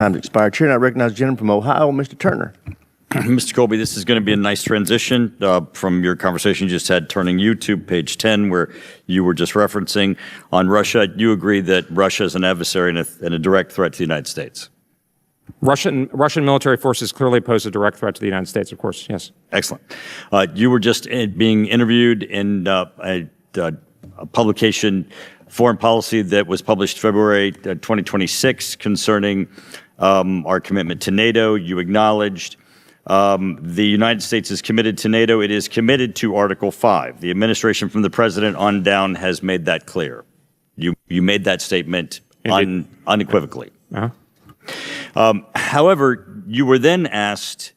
Time's expired. Chair, I recognize the gentleman from Ohio, Mr. Turner. Mr. Colby, this is going to be a nice transition from your conversation you just had, turning you to page 10, where you were just referencing on Russia. You agree that Russia is an adversary and a direct threat to the United States? Russian military forces clearly pose a direct threat to the United States, of course, yes. Excellent. You were just being interviewed in a publication, Foreign Policy, that was published February 2026 concerning our commitment to NATO. You acknowledged the United States is committed to NATO. It is committed to Article 5. The administration from the president on down has made that clear. You made that statement unequivocally. However, you were then asked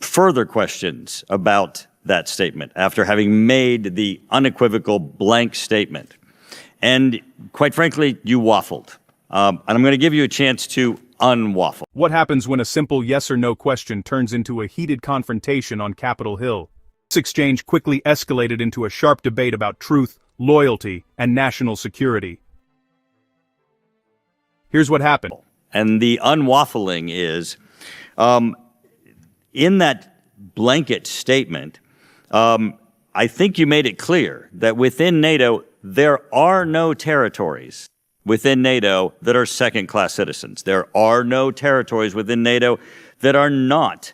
further questions about that statement after having made the unequivocal blank statement. And quite frankly, you waffled. And I'm going to give you a chance to unwaffle. What happens when a simple yes or no question turns into a heated confrontation on Capitol Hill? This exchange quickly escalated into a sharp debate about truth, loyalty, and national security. Here's what happened. And the unwaffling is, in that blanket statement, I think you made it clear that within NATO, there are no territories within NATO that are second-class citizens. There are no territories within NATO that are not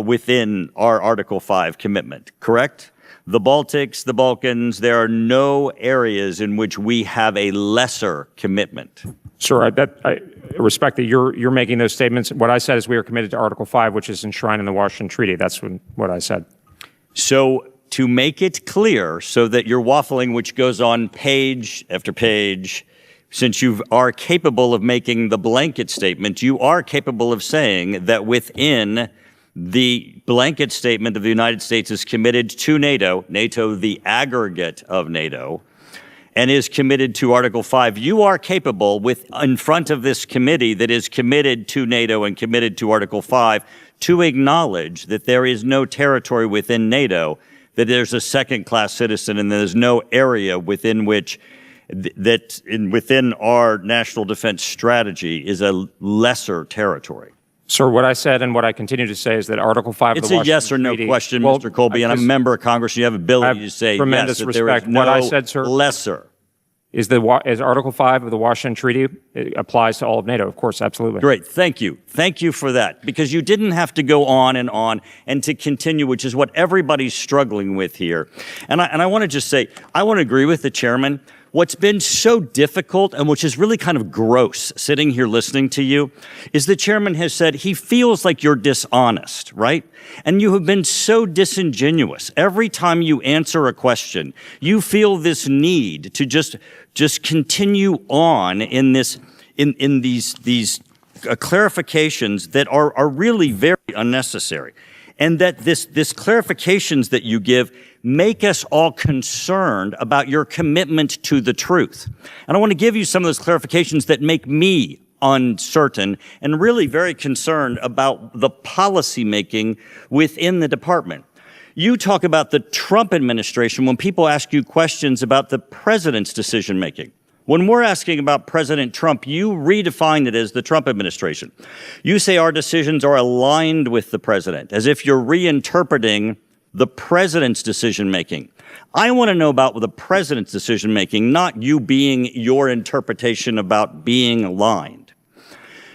within our Article 5 commitment, correct? The Baltics, the Balkans, there are no areas in which we have a lesser commitment. Sure, I respect that you're making those statements. What I said is we are committed to Article 5, which is enshrined in the Washington Treaty. That's what I said. So to make it clear so that you're waffling, which goes on page after page, since you are capable of making the blanket statement, you are capable of saying that within the blanket statement of the United States is committed to NATO, the aggregate of NATO, and is committed to Article 5. You are capable in front of this committee that is committed to NATO and committed to Article 5 to acknowledge that there is no territory within NATO, that there's a second-class citizen, and there's no area within which within our national defense strategy is a lesser territory. Sir, what I said and what I continue to say is that Article 5 of the Washington Treaty... It's a yes or no question, Mr. Colby, and I'm a member of Congress. You have ability to say yes, that there is no what I said, sir, lesser. Is Article 5 of the Washington Treaty applies to all of NATO? Of course, absolutely. Great. Thank you. Thank you for that, because you didn't have to go on and to continue, which is what everybody's struggling with here. And I want to just say, I want to agree with the chairman. What's been so difficult, and which is really kind of gross sitting here listening to you, is the chairman has said he feels like you're dishonest, right? And you have been so disingenuous. Every time you answer a question, you feel this need to just continue on in these clarifications that are really very unnecessary. And that this clarifications that you give make us all concerned about your commitment to the truth. And I want to give you some of those clarifications that make me uncertain and really very concerned about the policy making within the department. You talk about the Trump administration when people ask you questions about the president's decision making. When we're asking about President Trump, you redefine it as the Trump administration. You say our decisions are aligned with the president, as if you're reinterpreting the president's decision-making. I want to know about the president's decision-making, not you being your interpretation about being aligned.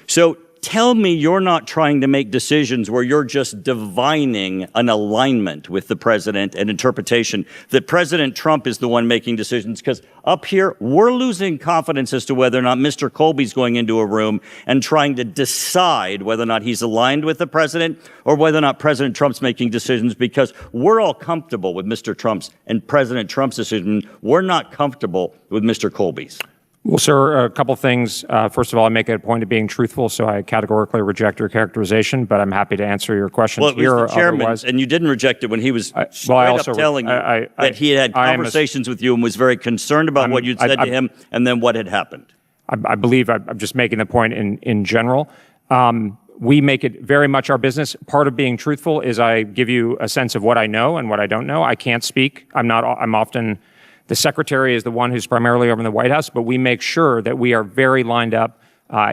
So tell me you're not trying to make decisions where you're just divining an alignment with the president and interpretation that President Trump is the one making decisions, because up here, we're losing confidence as to whether or not Mr. Colby's going into a room and trying to decide whether or not he's aligned with the president or whether or not President Trump's making decisions, because we're all comfortable with Mr. Trump's and President Trump's decision. We're not comfortable with Mr. Colby's. Well, sir, a couple things. First of all, I make it a point of being truthful, so I categorically reject your characterization, but I'm happy to answer your questions here. Well, it was the chairman, otherwise. And you didn't reject it when he was straight up telling you that he had conversations with you and was very concerned about what you'd said to him and then what had happened. I believe I'm just making the point in general. We make it very much our business. Part of being truthful is I give you a sense of what I know and what I don't know. I can't speak. I'm often... The secretary is the one who's primarily over in the White House, but we make sure that we are very lined up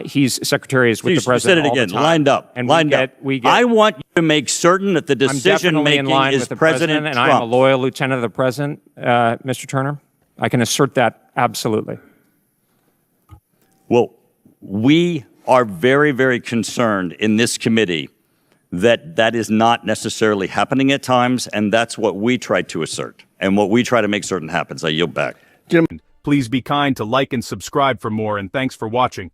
He's secretaries with You the president said it all the again, time. lined up, And lined up. we get, I want you to make certain that the I'm definitely decision-making in line is with the President and Trump. I'm a loyal lieutenant of the president, Mr. Turner. I can assert that absolutely. Well, we are very, very concerned in this committee that that is not necessarily happening at times, and that's what we try to assert and what we try to make certain happens. I yield back. Please be kind to like and subscribe for more, and thanks for watching.